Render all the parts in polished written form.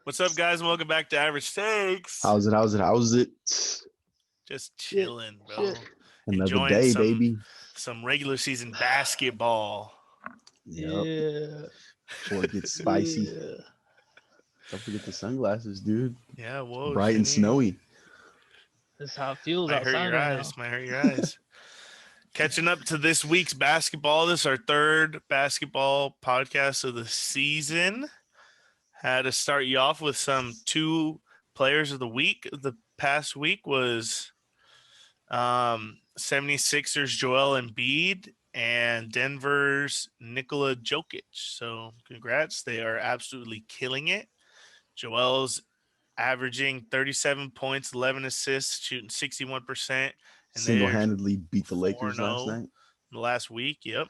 What's up, guys? Welcome back to Average Takes. How's it? Just chilling, bro. Shit. Another Enjoying day, some baby. regular season basketball. Yep. Yeah. Before it gets spicy. Yeah. Don't forget the sunglasses, dude. Yeah, whoa, Bright and Shinny. snowy. This is how it feels Might hurt outside your right eyes. now. Might hurt your eyes. Catching up to this week's basketball. This is our third basketball podcast of the season. Had to start you off with some two players of the week. The past week was 76ers Joel Embiid and Denver's Nikola Jokic. So congrats. They are absolutely killing it. Joel's averaging 37 points, 11 assists, shooting 61%. And Single-handedly beat the Lakers 4-0 last night. last week. Yep.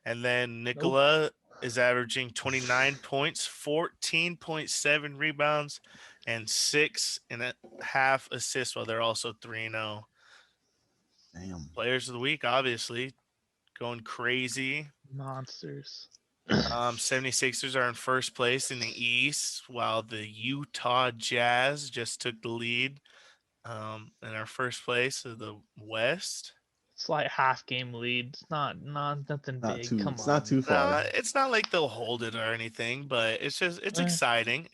And then Nope. Nikola is averaging 29 points, 14.7 rebounds, and 6.5 assists while they're also 3-0. Damn. Players of the week, obviously, going crazy. Monsters. 76ers are in first place in the East, while the Utah Jazz just took the lead in our first place of the West. It's like half game lead. It's not nothing Not big. too. Come It's on. not too far. It's not like they'll hold it or anything, but it's Eh. exciting.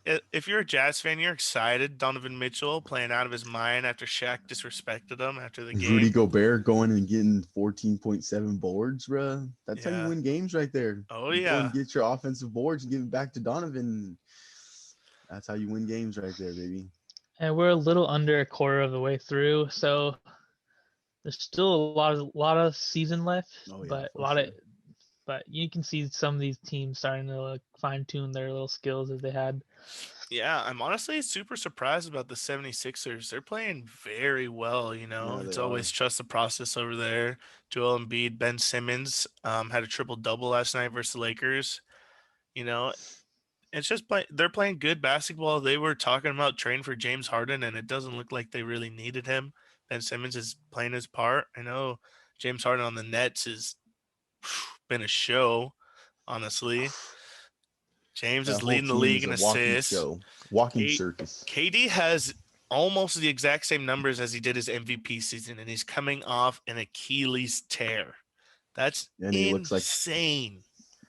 If you're a Jazz fan, you're excited. Donovan Mitchell playing out of his mind after Shaq disrespected him after the game. Rudy Gobert going and getting 14.7 boards, bruh. That's how Yeah. you win games right there. Oh, You go yeah. and get your offensive boards and give it back to Donovan. That's how you win games right there, baby. And we're a little under a quarter of the way through, so there's still a lot of season left. Oh, yeah, but a for lot sure. but you can see some of these teams starting to fine tune their little skills that they had. Yeah, I'm honestly super surprised about the 76ers. They're playing very well, you know. Yeah, It's they always are. trust the process over there. Joel Embiid, Ben Simmons had a triple-double last night versus the Lakers. You know, it's just they're playing good basketball. They were talking about trading for James Harden, and it doesn't look like they really needed him. Ben Simmons is playing his part. I know James Harden on the Nets has been a show, honestly. James That is whole leading the team league is in a walking assists. show, walking K- circus. KD has almost the exact same numbers as he did his MVP season, and he's coming off an Achilles tear. That's And he looks insane.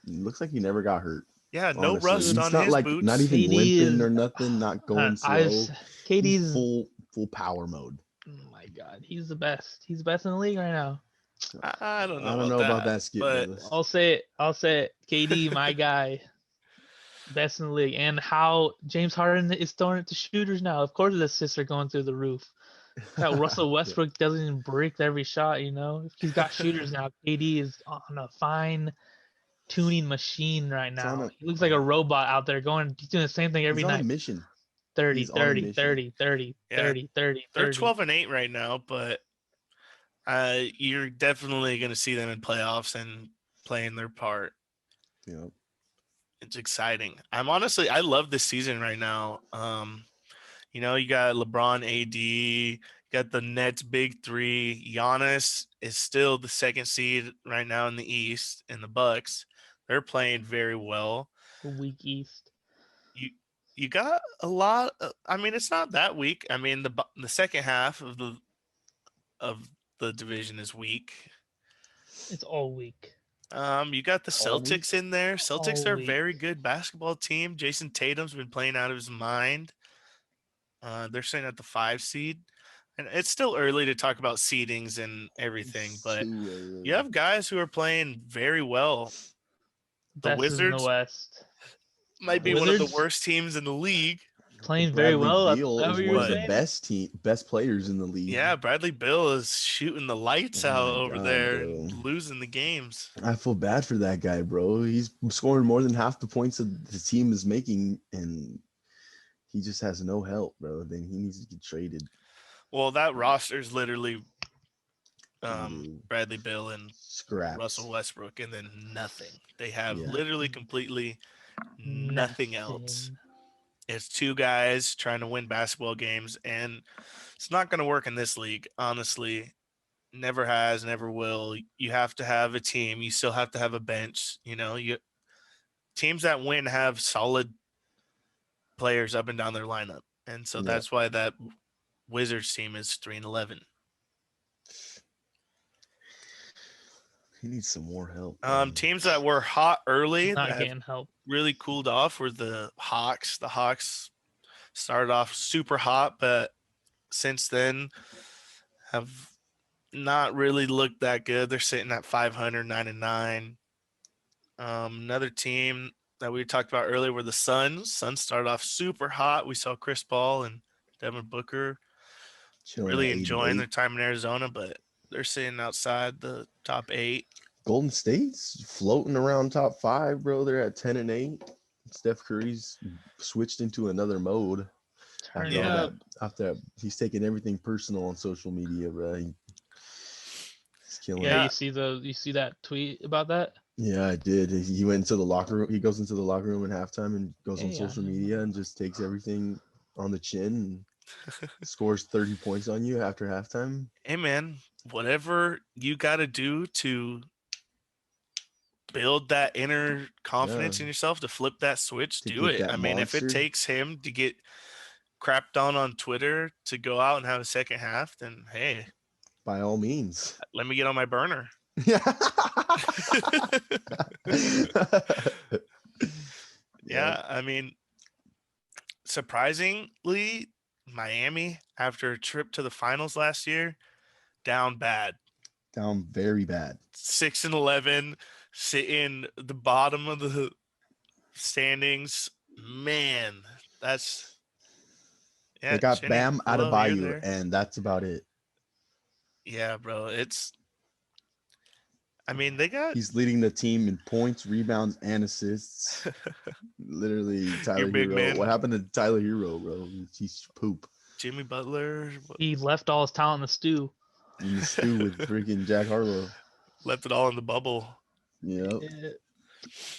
like he never got hurt. Yeah, no Honestly, rust Dude, on he's not his like boots. not even KD limping is- or nothing, not going I've slow. He's KD's full power mode. oh my god, he's the best. He's the best in the league right now. I don't know, I don't know about that, Skip but Bayless. I'll say it. KD, my guy, best in the league. And how James Harden is throwing it to shooters now. Of course, the assists are going through the roof. How Russell Westbrook doesn't even break every shot. You know, he's got shooters now. KD is on a fine tuning machine right He's on now. a- He looks like a robot out there he's doing the same thing every He's on a night. mission. 30, he's on a 30, mission. 30, 30, Yeah, 30, 30, they're 30. 12-8 right now. But you're definitely going to see them in playoffs and playing their part. Yep. It's exciting. I love this season right now. You know, you got LeBron, AD, you got the Nets big three. Giannis is still the second seed right now in the East, and the Bucks. They're playing very well. The weak East. You got a lot. I mean, it's not that weak. I mean, the second half of the division is weak. It's all weak. You got the All weak? Celtics in there. Celtics All are a weak. very good basketball team. Jason Tatum's been playing out of his mind. They're sitting at the 5 seed, and it's still early to talk about seedings and everything, It's but too early. you have guys who are playing very well. The Best is in the Wizards West. might be The one of the Wizards- worst teams in the league. Playing very Bradley well. Beal That's is what you one were of the saying? best players in the league. Yeah, Bradley Bill is shooting the lights Oh out my over God, there bro. and losing the games. I feel bad for that guy, bro. He's scoring more than half the points that the team is making, and he just has no help, bro. Then he needs to get traded. Well, that roster is literally Dude. Bradley Bill and Scrapped. Russell Westbrook, and then nothing. They have Yeah. literally completely nothing else. It's two guys trying to win basketball games, and it's not going to work in this league, honestly. Never has, never will. You have to have a team. You still have to have a bench. You know, teams that win have solid players up and down their lineup, and so Yeah. that's why that Wizards team is 3-11. He needs some more help, man. Teams that were hot early He's that not have getting help. really cooled off were the Hawks. The Hawks started off super hot, but since then have not really looked that good. They're sitting at 500, 9-9. Another team that we talked about earlier were the Suns. Suns started off super hot. We saw Chris Paul and Devin Booker Chilling at really 8 and enjoying their 8. time in Arizona, but they're sitting outside the top 8. Golden State's floating around top 5, bro. They're at 10 and 8. Steph Curry's switched into another mode Turn after it all Yeah. up. that. After he's taking everything personal on social media, bro. He's killing Yeah, it. you see that tweet about that? Yeah, I did. He went into the locker room. He goes into the locker room at halftime and goes on Hey, social media and just takes everything on the chin and scores 30 points on you after halftime. Hey, man, whatever you got to do to build that inner confidence Yeah, in yourself to flip that switch, to do get it. that I mean, if it monster. takes him to get crapped on Twitter to go out and have a second half, then hey, By all means. let me get on my burner. Yeah. Yeah, I mean, surprisingly, Miami, after a trip to the finals last year, down bad. Down very bad. 6-11, sitting the bottom of the standings. Man, that's They yeah, got Chinny, Bam hello, you're Adebayo, there. and that's about it. Yeah, bro. I mean, they got He's leading the team in points, rebounds, and assists. Literally, your Tyler big Hero. What man, happened to Tyler Hero, bro? He's poop Jimmy Butler, He left all his talent in the stew. in the stew with freaking Jack Harlow. left it all in the bubble. Yep.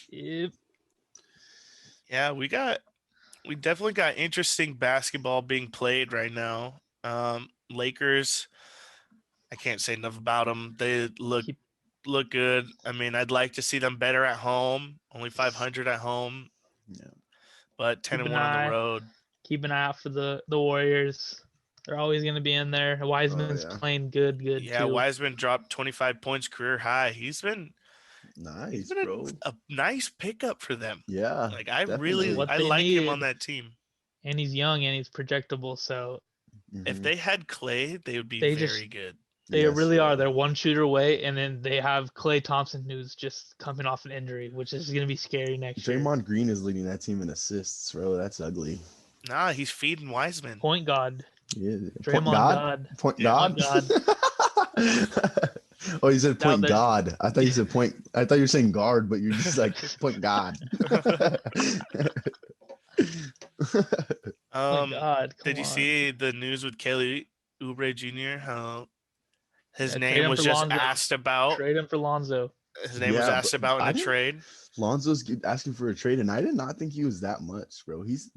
Yep. Yeah, we definitely got interesting basketball being played right now. Lakers, I can't say enough about them. They Keep look good. I mean, I'd like to see them better at home. Only 500 at home, Yeah. but 10 keep and an 1 on the eye road. keep an eye out for the Warriors. They're always gonna be in there. Oh Wiseman's yeah. playing good Yeah, too. Wiseman dropped 25 points career high. He's Nice, been bro. a nice pickup for them. Yeah, Like I It's really definitely. what I they like him on needed. that team. And he's young and he's projectable, so If Hmm. they had Clay, they would be they just very good. they Yes, really are. bro. They're one shooter away, and then they have Klay Thompson, who's just coming off an injury, which is going to be scary next year. Draymond Green is leading that team in assists, bro. That's ugly. Nah, he's feeding Wiseman. Point guard, Yeah. Point Draymond God? God, Point Yeah. God? Point God. Oh, you said Now point they're God. I thought you said point. I thought you were saying guard, but you're just like point God. Point God. Did Come you on, see the news with Kelly Oubre Jr. How his yeah, trade name him was for just Lonzo. asked about? Trade him for Lonzo. His name was Yeah, but asked about in I a didn't. trade. Lonzo's asking for a trade, and I did not think he was that much, bro. He's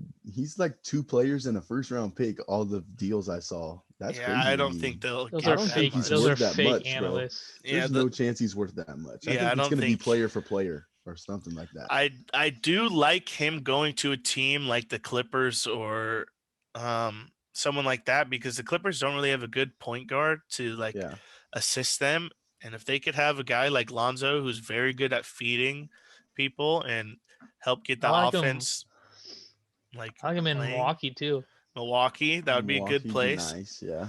like 2 players and a first round pick. All the deals I saw, that's Yeah, crazy I to don't me. think they'll Those I are give don't that think fake. he's Those much. are worth that fake much, bro. analysts. Yeah, There's no chance he's worth that much. I yeah, I think it's don't gonna be think player for player or something like that. I do like him going to a team like the Clippers or someone like that because the Clippers don't really have a good point guard to like Yeah, assist them. And if they could have a guy like Lonzo who's very good at feeding people and help get I the like him. offense like I like him in playing Milwaukee too. Milwaukee, that would be a good Milwaukee'd be place. nice. Yeah,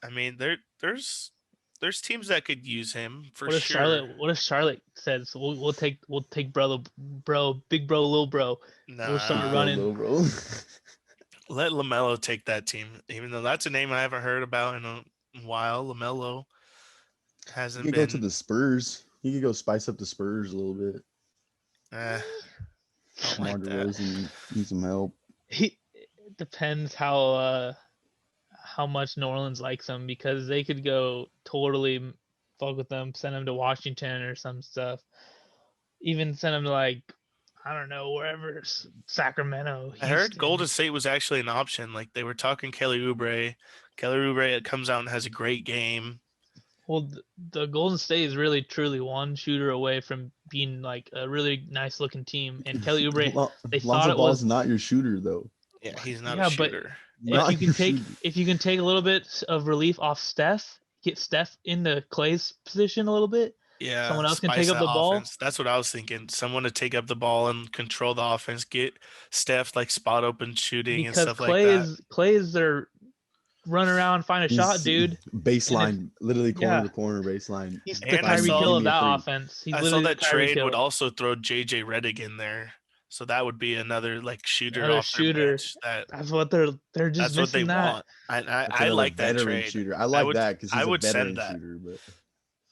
I mean, there's teams that could use him for What if sure. Charlotte? What if Charlotte says we'll take bro, big bro, little bro. We'll Nah, big start bro, running. little bro. let LaMelo take that team, even though that's a name I haven't heard about in a while. LaMelo He hasn't could go to been. the Spurs. He could go spice up the Spurs a little bit. Eh, I don't DeMar like that. DeRozan needs some help. He it depends how much New Orleans likes him because they could go totally fuck with them, send him to Washington or some stuff. Even send him to like I don't know wherever Sacramento, I heard Houston. Golden State was actually an option. Like they were talking Kelly Oubre. Kelly Oubre comes out and has a great game. Well, the Golden State is really truly one shooter away from being like a really nice looking team. And Kelly Oubre, they thought Lonzo it Ball is was not your shooter though. Yeah, he's not a Yeah, but shooter. if Not you can take shooting. if you can take a little bit of relief off Steph, get Steph into Clay's position a little bit, Yeah, someone else can take spice up that the ball offense. That's what I was thinking. Someone to take up the ball and control the offense, get Steph like spot open shooting and because stuff like that. Clay is their run around find a shot He's dude. And if baseline, literally corner yeah, to corner baseline. he's the And I Kyrie Finding, saw Kill give of me a that three. offense. He's I saw literally the that Kyrie trade would Kill. also throw JJ Redick in there. So that would be another like shooter Another off their shooter. bench that That's what they're just that's what they missing that. want. I That's I another like that veteran trade. shooter. I I like would that because I he's a would send veteran that. shooter. But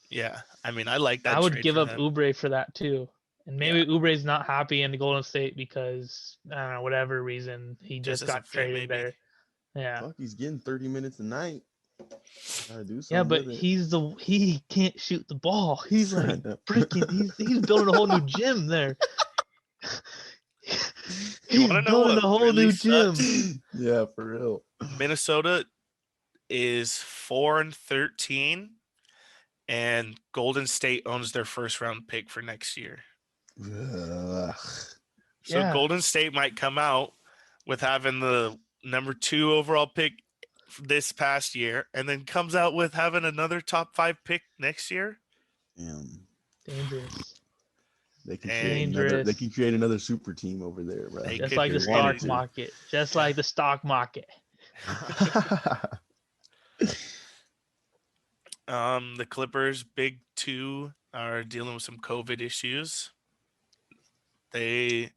Yeah. I mean, I like I that would trade give for up them. Oubre for that too. And Yeah. maybe Oubre's not happy in the Golden State because I don't know, whatever reason he Just just doesn't got fit traded maybe. there. Yeah. fuck, he's getting 30 minutes a night. Gotta do Yeah, something but with it. he can't shoot the ball. He's I like know. freaking he's building a whole new gym there. You He's want to know building what a whole really new gym. sucks? Yeah, for real. Minnesota is 4-13 and Golden State owns their first round pick for next year. Ugh. So Yeah. Golden State might come out with having the number 2 overall pick this past year and then comes out with having another top 5 pick next year. Damn. Dangerous. They can And create another. They Dangerous. can create another super team over there, bro. They Just could like If the they create wanted stock it. market. Just Yeah. like the stock market. to. The Clippers, big 2, are dealing with some COVID issues. They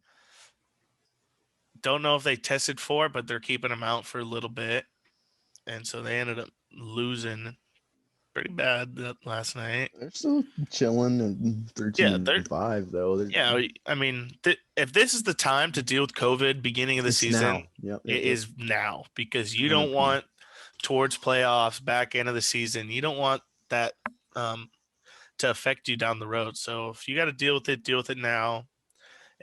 don't know if they tested for it, but they're keeping them out for a little bit. And so they ended up losing pretty bad last night. They're still chilling at 13 Yeah, they're and 5 though. yeah. I mean, if this is the time to deal with COVID, beginning of the It's season, now. Yep. it is now because you don't 100%. want towards playoffs, back end of the season. You don't want that to affect you down the road. So if you got to deal with it now.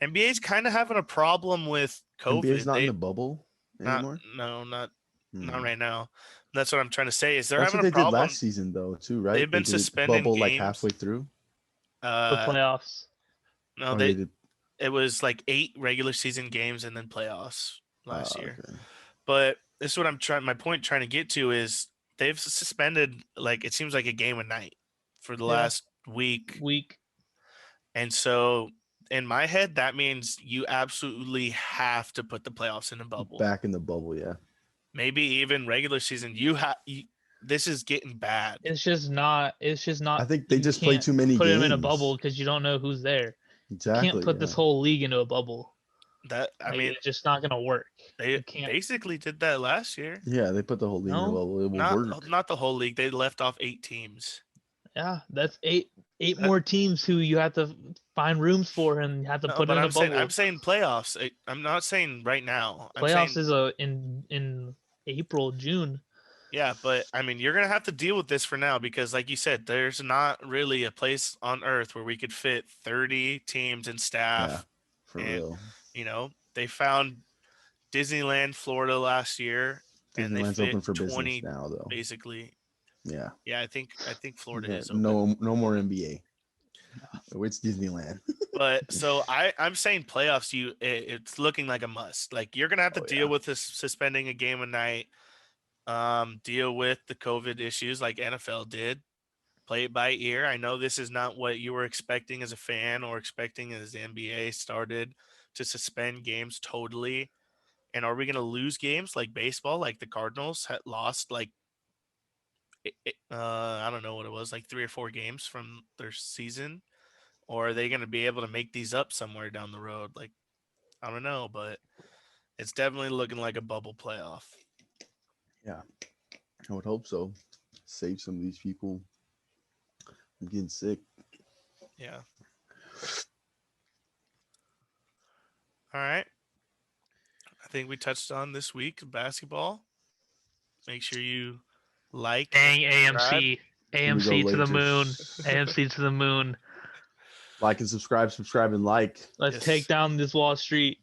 NBA's kind of having a problem with NBA's COVID. not in They the bubble not anymore. no not Hmm. not right now. That's what I'm trying to say. Is they're That's having what a they did problem. last season though, too, right? They've They been did suspending bubble like games. halfway through, The Uh, playoffs. no, or they did. it was like 8 regular season games and then playoffs last year. Okay. But this is what I'm trying. My point trying to get to is they've suspended like it seems like a game a night for the Yeah. last week, Week. and so in my head that means you absolutely have to put the playoffs in a bubble. Back in the bubble, yeah. Maybe even regular season. You have this is getting bad. It's just not. I think they you just play can't too many put games. him in a bubble because you don't know who's there. You can't Exactly. put this Yeah. whole league into a bubble. That I Like, mean, it's just not gonna work. they You can't. basically did that last year. Yeah, they put the whole league in the No, bubble. It will work. Not the whole league. They left off 8 teams. Yeah, that's eight That- more teams who you have to find rooms for and you have to No, put but in a I'm saying bubble. playoffs. I'm not saying right now. I'm Playoffs saying is in April, June. yeah, but I mean you're gonna have to deal with this for now because, like you said, there's not really a place on earth where we could fit 30 teams and Yeah, staff. for And real. they found Disneyland, Florida last year, and they Disneyland's fit open for 20 business now, though. basically. Yeah. Yeah, I think Florida Yeah, is open. no more NBA. It's Disneyland. But so I'm saying playoffs. It's looking like a must. Like you're gonna have to Oh, deal yeah. with this suspending a game a night. Deal with the COVID issues like NFL did. Play it by ear. I know this is not what you were expecting as a fan or expecting as the NBA started to suspend games totally. And are we going to lose games like baseball, like the Cardinals had lost like I don't know what it was, like 3 or 4 games from their season, or are they going to be able to make these up somewhere down the road? Like I don't know, but it's definitely looking like a bubble playoff. Yeah, I would hope so. Save some of these people from getting sick. Yeah. All right. I think we touched on this week basketball. Make sure you like. Dang and subscribe. AMC. Here we go, AMC to the moon. Lakers. AMC to the moon. Like and subscribe and like. Let's Yes. take down this Wall Street.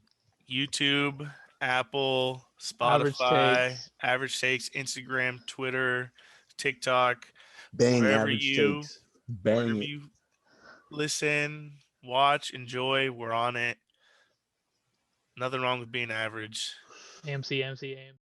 YouTube, Apple, Average Spotify, takes. Average Takes, Instagram, Twitter, TikTok, Bang wherever average you takes. Bang wherever it. you listen, watch, enjoy, we're on it. Nothing wrong with being average. AMC, AMC, AMC.